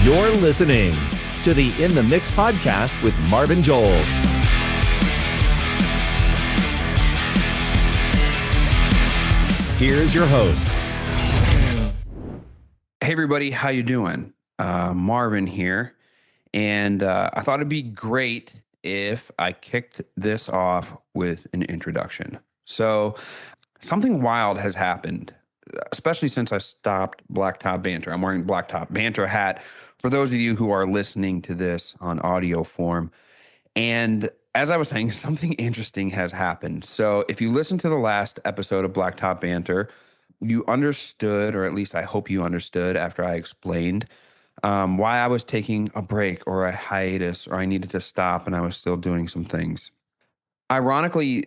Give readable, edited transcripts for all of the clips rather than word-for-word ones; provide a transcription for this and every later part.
You're listening to the In the Mix podcast with Marvin Joles. Here's your host. Hey everybody, how you doing? Marvin here, and I thought it'd be great if I kicked this off with an introduction. So, something wild has happened, especially since I stopped Blacktop Banter. I'm wearing Blacktop Banter hat for those of you who are listening to this on audio form. And as I was saying, something interesting has happened. So, if you listen to the last episode of Blacktop Banter, you understood, or at least I hope you understood after I explained why I was taking a break or a hiatus, or I needed to stop and I was still doing some things. Ironically,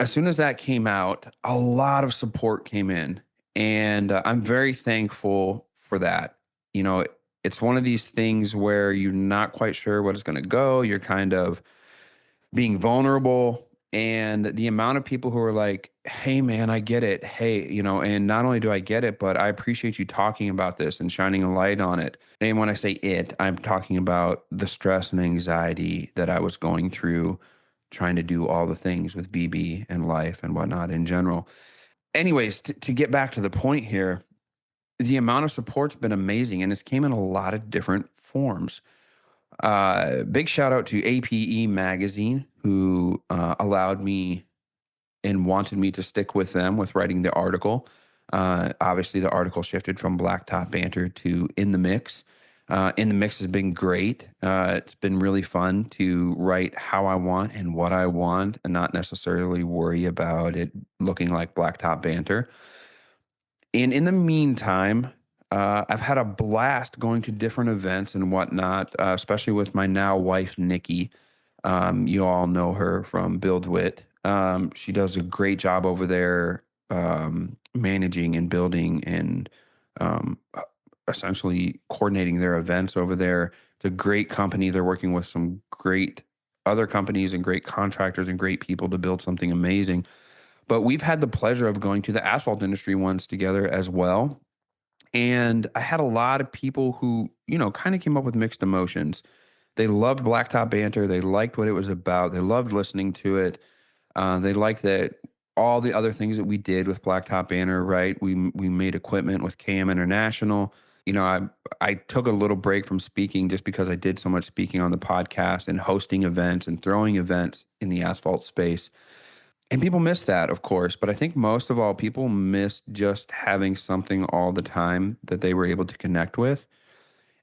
as soon as that came out, a lot of support came in, and I'm very thankful for that. You know, it's one of these things where you're not quite sure what it's going to go. You're kind of being vulnerable, and the amount of people who are like, hey man, I get it, hey, and not only do I get it, but I appreciate you talking about this and shining a light on it. And when I say it, I'm talking about the stress and anxiety that I was going through trying to do all the things with BB and life and whatnot in general. Anyways, to get back to the point here, the amount of support's been amazing, and it's came in a lot of different forms. Big shout out to APE Magazine, who allowed me and wanted me to stick with them with writing the article. Obviously, the article shifted from Blacktop Banter to In the Mix. In the Mix has been great. It's been really fun to write how I want and what I want and not necessarily worry about it looking like Blacktop Banter. And in the meantime, I've had a blast going to different events and whatnot, especially with my now wife, Nikki. You all know her from BuildWit. She does a great job over there managing and building and essentially coordinating their events over there. It's a great company. They're working with some great other companies and great contractors and great people to build something amazing. But we've had the pleasure of going to the asphalt industry ones together as well. And I had a lot of people who, kind of came up with mixed emotions. They loved Blacktop Banter. They liked what it was about. They loved listening to it. They liked that all the other things that we did with Blacktop Banter, right? We made equipment with KM International. I took a little break from speaking just because I did so much speaking on the podcast and hosting events and throwing events in the asphalt space. And people miss that, of course, but I think most of all, people miss just having something all the time that they were able to connect with.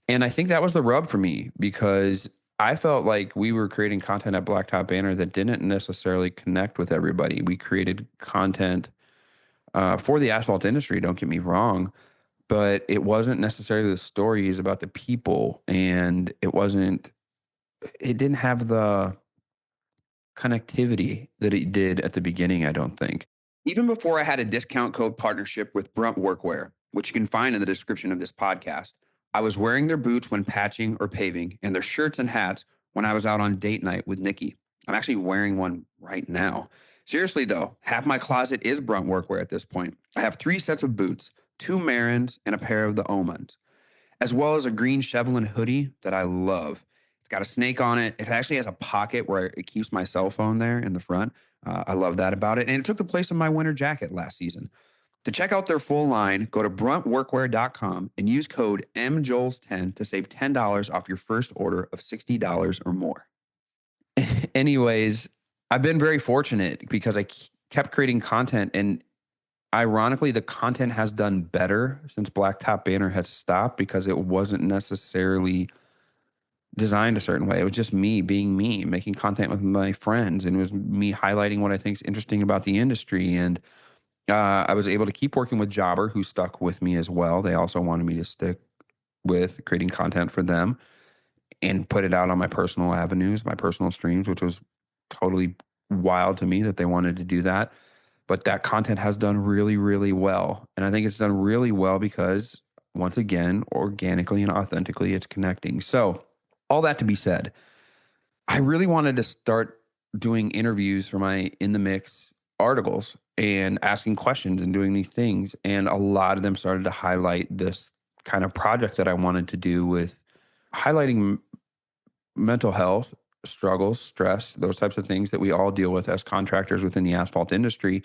And I think that was the rub for me, because I felt like we were creating content at Blacktop Banner that didn't necessarily connect with everybody. We created content for the asphalt industry, don't get me wrong, but it wasn't necessarily the stories about the people, and it didn't have the connectivity that it did at the beginning, I don't think. Even before I had a discount code partnership with Brunt Workwear, which you can find in the description of this podcast, I was wearing their boots when patching or paving and their shirts and hats when I was out on date night with Nikki. I'm actually wearing one right now. Seriously though, half my closet is Brunt Workwear at this point. I have 3 sets of boots, 2 Marins, and a pair of the Omans, as well as a green Chevlin hoodie that I love. It's got a snake on it. It actually has a pocket where it keeps my cell phone there in the front. I love that about it. And it took the place of my winter jacket last season. To check out their full line, go to bruntworkwear.com and use code MJOLES10 to save $10 off your first order of $60 or more. Anyways, I've been very fortunate because I kept creating content, and ironically, the content has done better since Blacktop Banter has stopped because it wasn't necessarily designed a certain way. It was just me being me, making content with my friends, and it was me highlighting what I think is interesting about the industry. And I was able to keep working with Jobber, who stuck with me as well. They also wanted me to stick with creating content for them and put it out on my personal avenues, my personal streams, which was totally wild to me that they wanted to do that. But that content has done really, really well. And I think it's done really well because, once again, organically and authentically, it's connecting. So all that to be said, I really wanted to start doing interviews for my In the Mix articles and asking questions and doing these things. And a lot of them started to highlight this kind of project that I wanted to do with highlighting mental health struggles, stress, those types of things that we all deal with as contractors within the asphalt industry.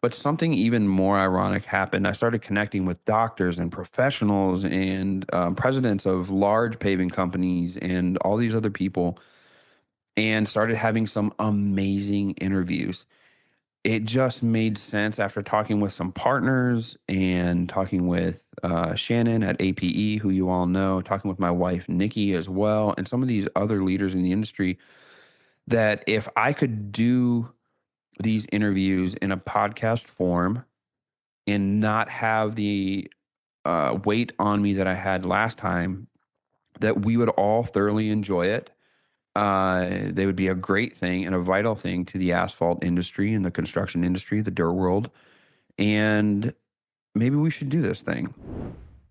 But something even more ironic happened. I started connecting with doctors and professionals and presidents of large paving companies and all these other people, and started having some amazing interviews. It just made sense after talking with some partners and talking with Shannon at APE, who you all know, talking with my wife, Nikki, as well, and some of these other leaders in the industry, that if I could do these interviews in a podcast form and not have the weight on me that I had last time, that we would all thoroughly enjoy it. They would be a great thing and a vital thing to the asphalt industry and the construction industry, the dirt world. And maybe we should do this thing.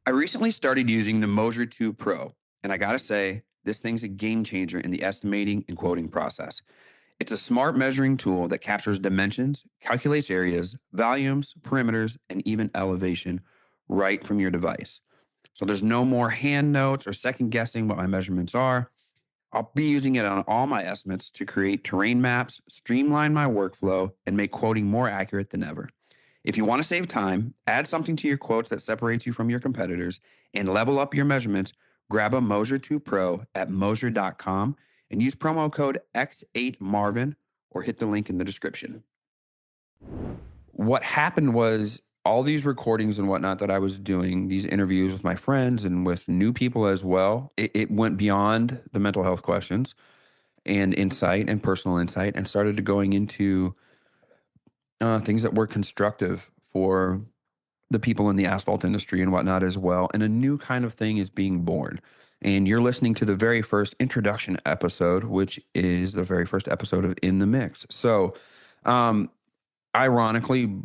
I recently started using the Moser 2 Pro, and I gotta say, this thing's a game changer in the estimating and quoting process. It's a smart measuring tool that captures dimensions, calculates areas, volumes, perimeters, and even elevation right from your device. So there's no more hand notes or second guessing what my measurements are. I'll be using it on all my estimates to create terrain maps, streamline my workflow, and make quoting more accurate than ever. If you want to save time, add something to your quotes that separates you from your competitors, and level up your measurements, grab a Moser 2 Pro at Moser.com and use promo code X8Marvin or hit the link in the description. What happened was all these recordings and whatnot that I was doing, these interviews with my friends and with new people as well, it went beyond the mental health questions and insight and personal insight and started to going into things that were constructive for the people in the asphalt industry and whatnot as well. And a new kind of thing is being born. And you're listening to the very first introduction episode, which is the very first episode of In the Mix. So, ironically,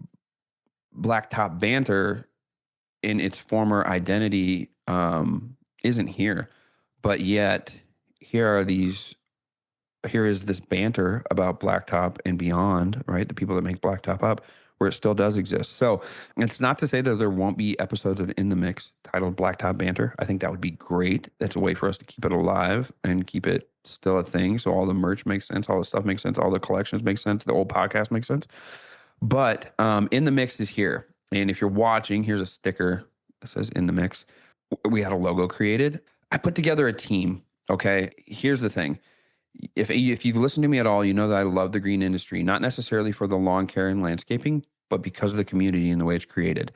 Blacktop Banter in its former identity isn't here, but yet here are these. Here is this banter about Blacktop and beyond, right? The people that make Blacktop up, where it still does exist. So it's not to say that there won't be episodes of In the Mix titled Blacktop Banter. I think that would be great. That's a way for us to keep it alive and keep it still a thing. So all the merch makes sense, all the stuff makes sense, all the collections make sense, the old podcast makes sense. But In the Mix is here. And if you're watching, here's a sticker that says In the Mix. We had a logo created. I put together a team. Okay. Here's the thing. If you've listened to me at all, you know that I love the green industry, not necessarily for the lawn care and landscaping, but because of the community and the way it's created.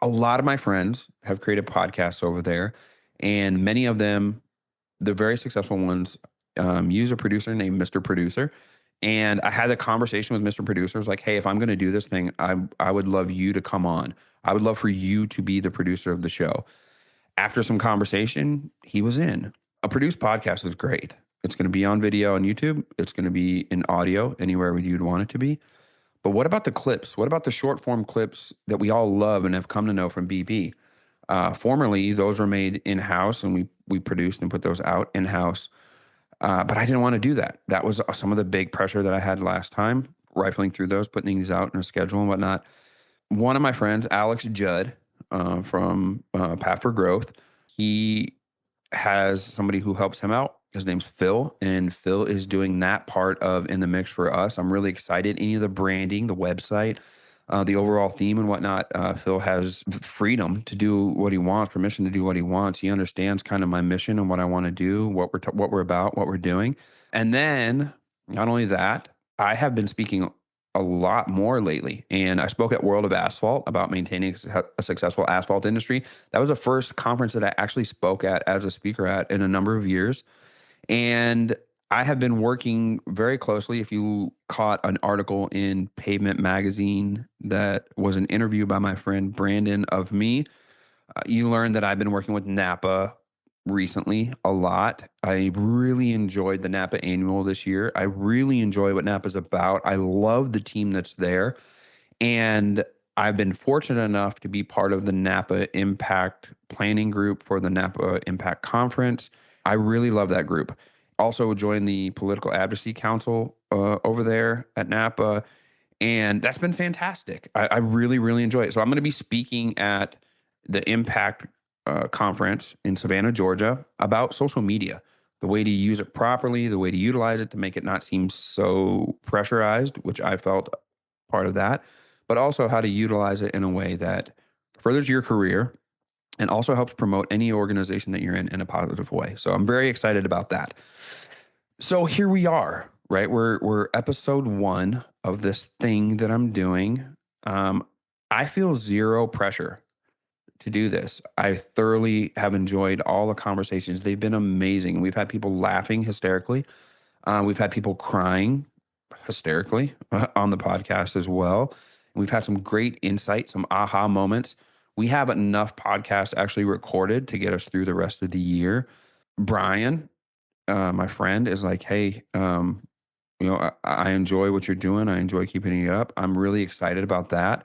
A lot of my friends have created podcasts over there, and many of them, the very successful ones, use a producer named Mr. Producer. And I had a conversation with Mr. Producer. I was like, hey, if I'm going to do this thing, I would love you to come on. I would love for you to be the producer of the show. After some conversation, he was in. A produced podcast is great. It's going to be on video on YouTube. It's going to be in audio anywhere you'd want it to be. But what about the clips? What about the short form clips that we all love and have come to know from BB? Formerly, those were made in-house, and we produced and put those out in-house. But I didn't want to do that. That was some of the big pressure that I had last time, rifling through those, putting these out in a schedule and whatnot. One of my friends, Alex Judd, from Path for Growth, he has somebody who helps him out. His name's Phil, and Phil is doing that part of In the Mix for us. I'm really excited. Any of the branding, the website, the overall theme and whatnot, Phil has freedom to do what he wants, permission to do what he wants. He understands kind of my mission and what I want to do, what we're about, what we're doing. And then not only that, I have been speaking a lot more lately. And I spoke at World of Asphalt about maintaining a successful asphalt industry. That was the first conference that I actually spoke at as a speaker at in a number of years. And I have been working very closely. If you caught an article in Pavement Magazine that was an interview by my friend Brandon of me, you learned that I've been working with Napa recently a lot. I really enjoyed the Napa annual this year. I really enjoy what Napa's about. I love the team that's there. And I've been fortunate enough to be part of the Napa Impact Planning Group for the Napa Impact Conference. I really love that group. Also joined the Political Advocacy Council over there at Napa. And that's been fantastic. I really, really enjoy it. So I'm going to be speaking at the Impact conference in Savannah, Georgia, about social media, the way to use it properly, the way to utilize it to make it not seem so pressurized, which I felt part of that, but also how to utilize it in a way that furthers your career and also helps promote any organization that you're in a positive way. So I'm very excited about that. So here we are, right? We're episode 1 of this thing that I'm doing. I feel zero pressure to do this. I thoroughly have enjoyed all the conversations. They've been amazing. We've had people laughing hysterically. We've had people crying hysterically on the podcast as well. We've had some great insight, some aha moments. We have enough podcasts actually recorded to get us through the rest of the year. Brian, my friend, is like, hey, I enjoy what you're doing. I enjoy keeping it up. I'm really excited about that.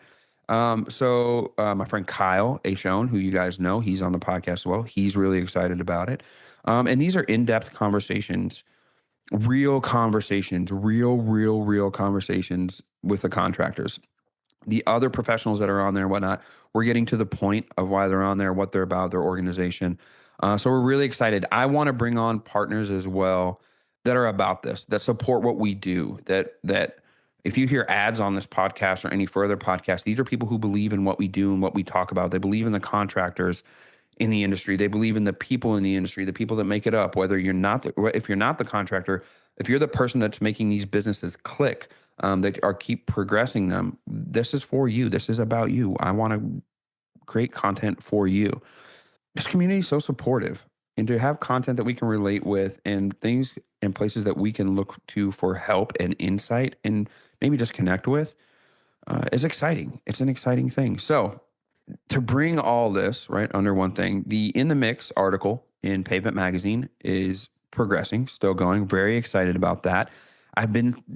So my friend Kyle Ashone, who you guys know, he's on the podcast as well. He's really excited about it. And these are in-depth conversations, real conversations, real conversations with the contractors. The other professionals that are on there and whatnot, we're getting to the point of why they're on there, what they're about, their organization. So we're really excited. I want to bring on partners as well that are about this, that support what we do, that if you hear ads on this podcast or any further podcast, these are people who believe in what we do and what we talk about. They believe in the contractors in the industry. They believe in the people in the industry, the people that make it up, whether you're not, if you're not the contractor, if you're the person that's making these businesses click, that are keep progressing them. This is for you. This is about you. I want to create content for you. This community is so supportive, and to have content that we can relate with and things and places that we can look to for help and insight and maybe just connect with is exciting. It's an exciting thing. So to bring all this right under one thing, the In the Mix article in Pavement Magazine is progressing, still going. Very excited about that.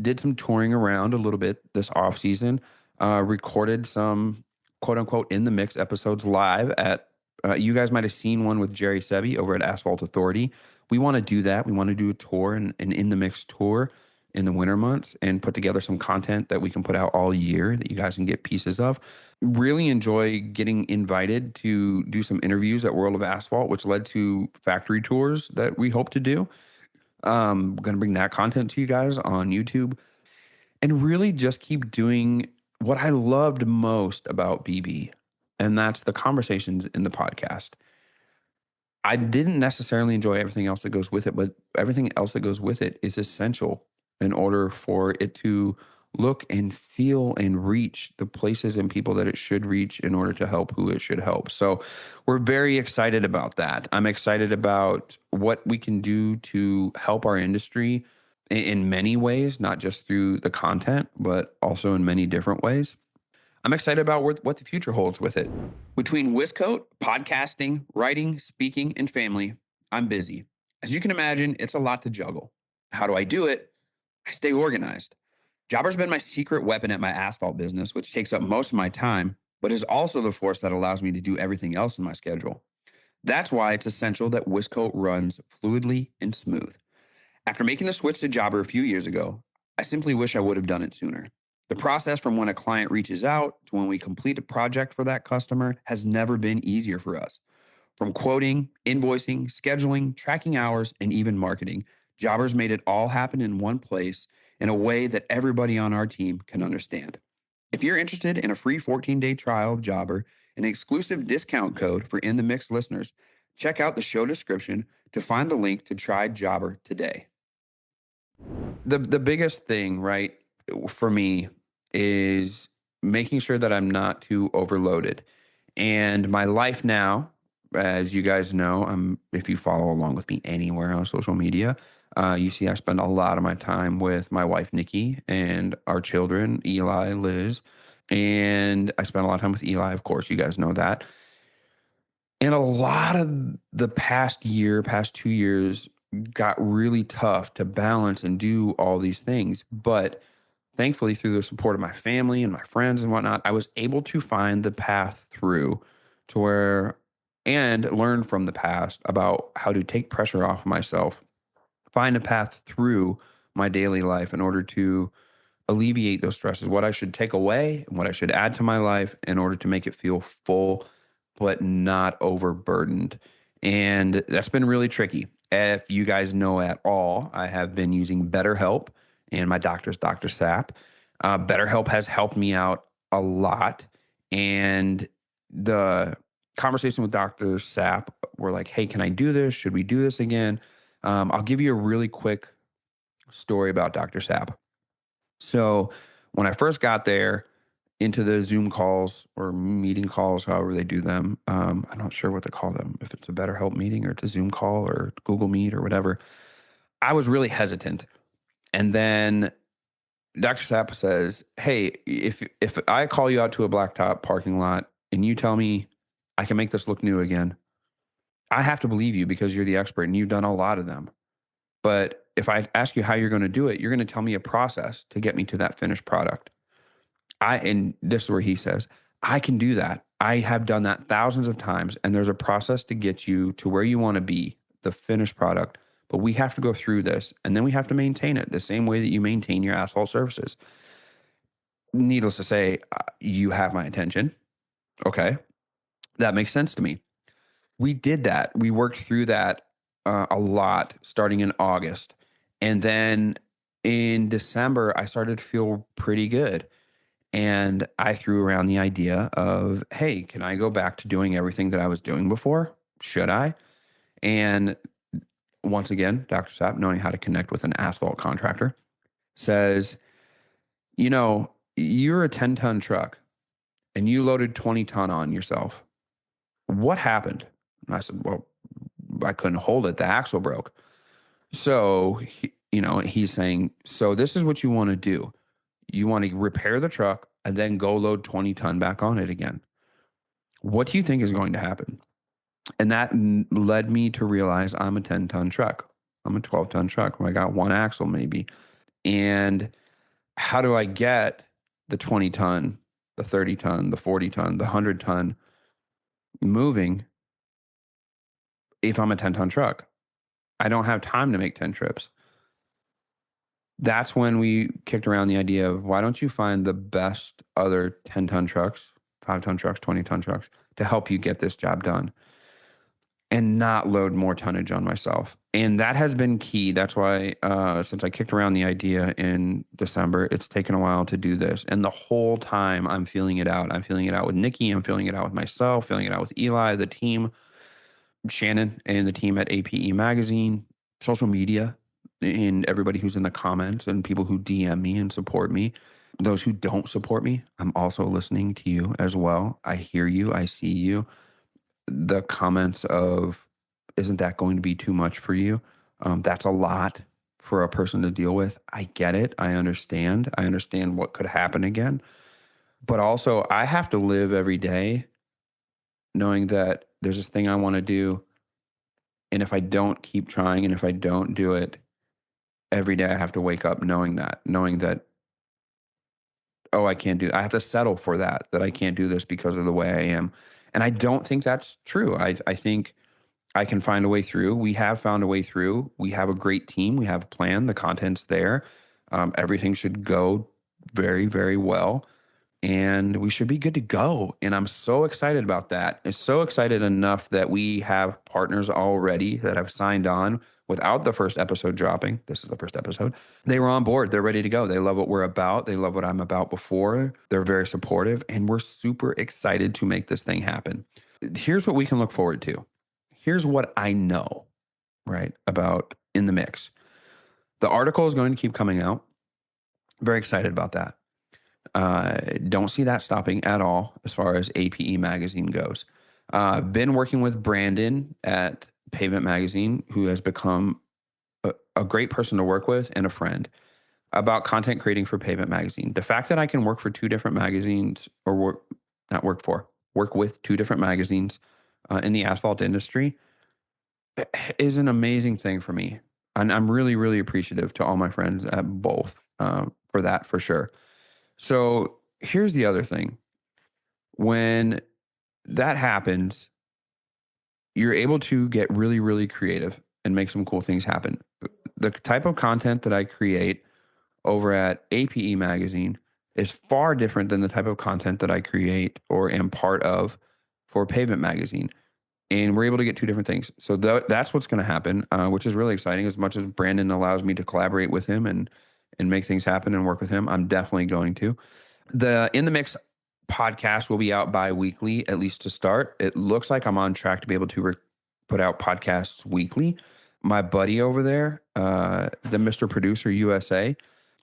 Did some touring around a little bit this off season, recorded some quote unquote In the Mix episodes live at. You guys might have seen one with Jerry Sebi over at Asphalt Authority. We want to do that. We want to do a tour, an In the Mix tour in the winter months, and put together some content that we can put out all year that you guys can get pieces of. Really enjoy getting invited to do some interviews at World of Asphalt, which led to factory tours that we hope to do. Going to bring that content to you guys on YouTube and really just keep doing what I loved most about BB, and that's the conversations in the podcast. I didn't necessarily enjoy everything else that goes with it, but everything else that goes with it is essential in order for it to look and feel and reach the places and people that it should reach in order to help who it should help. So we're very excited about that. I'm excited about what we can do to help our industry in many ways, not just through the content, but also in many different ways. I'm excited about what the future holds with it. Between Wiscoat, podcasting, writing, speaking, and family, I'm busy. As you can imagine, it's a lot to juggle. How do I do it? I stay organized. Jobber's been my secret weapon at my asphalt business, which takes up most of my time, but is also the force that allows me to do everything else in my schedule. That's why it's essential that Wiscoat runs fluidly and smooth. After making the switch to Jobber a few years ago, I simply wish I would have done it sooner. The process from when a client reaches out to when we complete a project for that customer has never been easier for us. From quoting, invoicing, scheduling, tracking hours, and even marketing, Jobbers made it all happen in one place in a way that everybody on our team can understand. If you're interested in a free 14-day trial of Jobber, an exclusive discount code for In the Mix listeners, check out the show description to find the link to try Jobber today. The biggest thing, right, for me is making sure that I'm not too overloaded. And my life now, as you guys know, if you follow along with me anywhere on social media, you see I spend a lot of my time with my wife, Nikki, and our children, Eli, Liz. And I spend a lot of time with Eli, of course, you guys know that. And a lot of the past 2 years got really tough to balance and do all these things. But thankfully, through the support of my family and my friends and whatnot, I was able to find the path through to where and learn from the past about how to take pressure off myself, find a path through my daily life in order to alleviate those stresses, what I should take away and what I should add to my life in order to make it feel full but not overburdened. And that's been really tricky. If you guys know at all, I have been using BetterHelp, and my doctor's Dr. Sapp. BetterHelp has helped me out a lot. And the conversation with Dr. Sapp were like, hey, can I do this? Should we do this again? I'll give you a really quick story about Dr. Sapp. So when I first got there into the Zoom calls or meeting calls, however they do them, I'm not sure what to call them, if it's a BetterHelp meeting or it's a Zoom call or Google Meet or whatever. I was really hesitant. And then Dr. Sapp says, hey, if I call you out to a blacktop parking lot and you tell me I can make this look new again, I have to believe you because you're the expert and you've done a lot of them. But if I ask you how you're going to do it, you're going to tell me a process to get me to that finished product. And this is where he says, I can do that. I have done that thousands of times, and there's a process to get you to where you want to be, the finished product. But we have to go through this, and then we have to maintain it the same way that you maintain your asphalt surfaces. Needless to say, you have my attention. Okay. That makes sense to me. We did that. We worked through that a lot starting in August. And then in December, I started to feel pretty good. And I threw around the idea of, hey, can I go back to doing everything that I was doing before? Should I? And once again, Dr. Sapp, knowing how to connect with an asphalt contractor, says, you're a 10-ton truck and you loaded 20-ton on yourself. What happened? And I said, well, I couldn't hold it. The axle broke. So, he's saying, so this is what you want to do. You want to repair the truck and then go load 20-ton back on it again. What do you think is going to happen? And that led me to realize I'm a 10-ton truck. I'm a 12-ton truck. I got one axle maybe. And how do I get the 20-ton, the 30-ton, the 40-ton, the 100-ton moving if I'm a 10-ton truck? I don't have time to make 10 trips. That's when we kicked around the idea of, why don't you find the best other 10-ton trucks, 5-ton trucks, 20-ton trucks to help you get this job done and not load more tonnage on myself. And that has been key. That's why since I kicked around the idea in December, it's taken a while to do this. And the whole time I'm feeling it out. I'm feeling it out with Nikki. I'm feeling it out with myself, feeling it out with Eli, the team, Shannon, and the team at APE Magazine, social media, and everybody who's in the comments and people who DM me and support me. Those who don't support me, I'm also listening to you as well. I hear you. I see you. The comments of, isn't that going to be too much for you? That's a lot for a person to deal with. I get it. I understand. I understand what could happen again. But also, I have to live every day knowing that there's this thing I want to do. And if I don't keep trying and if I don't do it every day, I have to wake up knowing that, oh, I have to settle for that I can't do this because of the way I am. And I don't think that's true. I think I can find a way through. We have found a way through. We have a great team. We have a plan. The content's there. Everything should go very, very well. And we should be good to go. And I'm so excited about that. I'm so excited enough that we have partners already that have signed on without the first episode dropping. This is the first episode. They were on board. They're ready to go. They love what we're about. They love what I'm about before. They're very supportive. And we're super excited to make this thing happen. Here's what we can look forward to. Here's what I know, right, about In the Mix. The article is going to keep coming out. Very excited about that. Don't see that stopping at all as far as APE Magazine goes. Been working with Brandon at Pavement Magazine, who has become a great person to work with and a friend, about content creating for Pavement Magazine. The fact that I can work for two different magazines, or work with two different magazines in the asphalt industry is an amazing thing for me. And I'm really, really appreciative to all my friends at both for that, for sure. So here's the other thing. When that happens, you're able to get really, really creative and make some cool things happen. The type of content that I create over at APE Magazine is far different than the type of content that I create or am part of for Pavement magazine. And we're able to get two different things. So that's what's going to happen, which is really exciting. As much as Brandon allows me to collaborate with him and make things happen and work with him, I'm definitely going to. The In the Mix podcast will be out bi-weekly, at least to start. It looks like I'm on track to be able to put out podcasts weekly. My buddy over there, the Mr. Producer USA,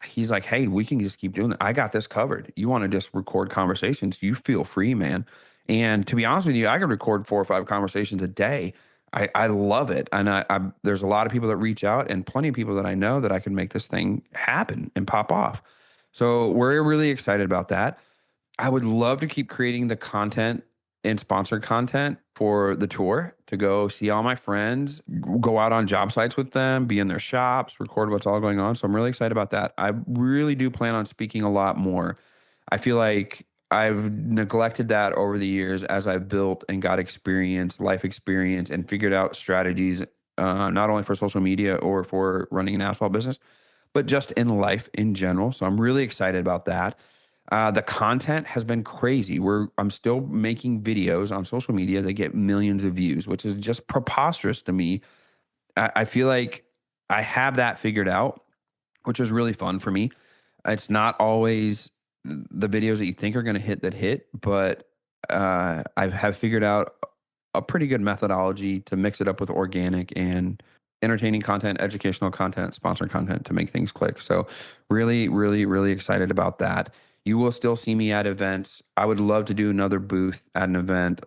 he's like, hey, we can just keep doing that. I got this covered. You want to just record conversations? You feel free, man. And to be honest with you, I can record 4 or 5 conversations a day. I love it. And there's a lot of people that reach out and plenty of people that I know that I can make this thing happen and pop off. So we're really excited about that. I would love to keep creating the content and sponsored content for the tour, to go see all my friends, go out on job sites with them, be in their shops, record what's all going on. So I'm really excited about that. I really do plan on speaking a lot more. I feel like I've neglected that over the years as I've built and got experience, life experience, and figured out strategies, not only for social media or for running an asphalt business, but just in life in general. So I'm really excited about that. The content has been crazy. I'm still making videos on social media that get millions of views, which is just preposterous to me. I feel like I have that figured out, which is really fun for me. It's not always the videos that you think are going to hit, but I have figured out a pretty good methodology to mix it up with organic and entertaining content, educational content, sponsored content to make things click. So really, really, really excited about that. You will still see me at events. I would love to do another booth at an event.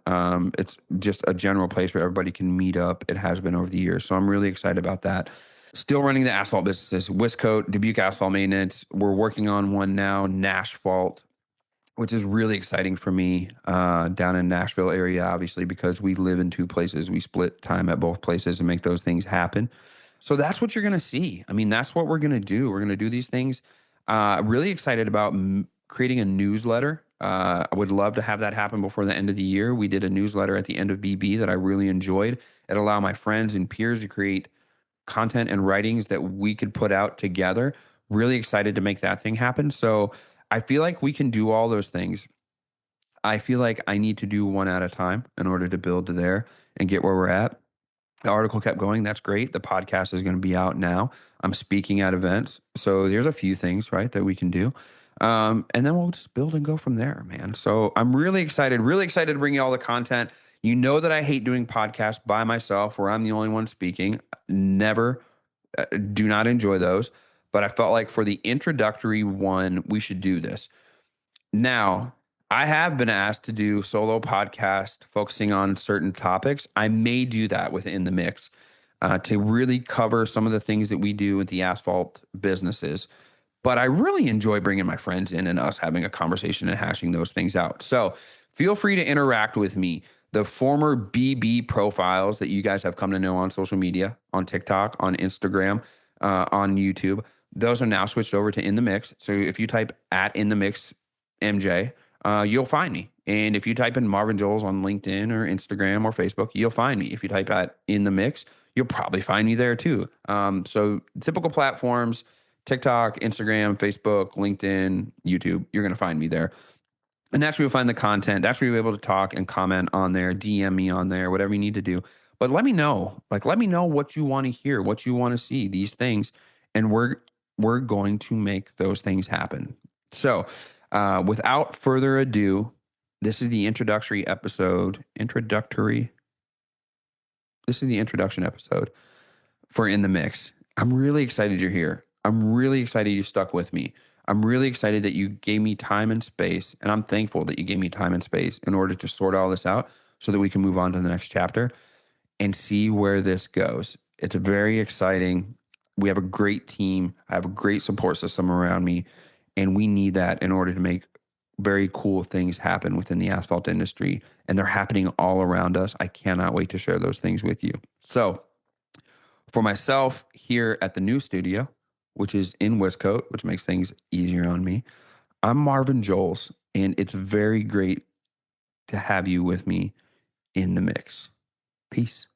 It's just a general place where everybody can meet up. It has been over the years. So I'm really excited about that. Still running the asphalt businesses, Wiscoat, Dubuque Asphalt Maintenance. We're working on one now, Nashphalt, which is really exciting for me, down in Nashville area, obviously, because we live in 2 places. We split time at both places and make those things happen. So that's what you're going to see. I mean, that's what we're going to do. We're going to do these things. Really excited about creating a newsletter. I would love to have that happen before the end of the year. We did a newsletter at the end of BB that I really enjoyed. It allowed my friends and peers to create content and writings that we could put out together. Really excited to make that thing happen. So I feel like we can do all those things. I feel like I need to do one at a time in order to build to there and get where we're at. The article kept going. That's great. The podcast is going to be out now. I'm speaking at events. So there's a few things, right, that we can do. And then we'll just build and go from there, man. So I'm really excited to bring you all the content. You know that I hate doing podcasts by myself where I'm the only one speaking. Never, do not enjoy those. But I felt like for the introductory one, we should do this. Now, I have been asked to do solo podcast focusing on certain topics. I may do that within the mix, to really cover some of the things that we do with the asphalt businesses. But I really enjoy bringing my friends in and us having a conversation and hashing those things out. So feel free to interact with me. The former BB profiles that you guys have come to know on social media, on TikTok, on Instagram, on YouTube, those are now switched over to In the Mix. So if you type at In the Mix MJ, you'll find me. And if you type in Marvin Joles on LinkedIn or Instagram or Facebook, you'll find me. If you type at In the Mix, you'll probably find me there too. So typical platforms, TikTok, Instagram, Facebook, LinkedIn, YouTube, you're going to find me there. And that's where you'll find the content. That's where you'll be able to talk and comment on there, DM me on there, whatever you need to do. But let me know. Let me know what you want to hear, what you want to see, these things. And we're going to make those things happen. So without further ado, this is the introduction episode for In the Mix. I'm really excited you're here. I'm really excited you stuck with me. I'm really excited that you gave me time and space, and I'm thankful that you gave me time and space in order to sort all this out so that we can move on to the next chapter and see where this goes. It's very exciting. We have a great team. I have a great support system around me, and we need that in order to make very cool things happen within the asphalt industry, and they're happening all around us. I cannot wait to share those things with you. So for myself here at the new studio, which is in Wiscoat, which makes things easier on me, I'm Marvin Joles, and it's very great to have you with me in the mix. Peace.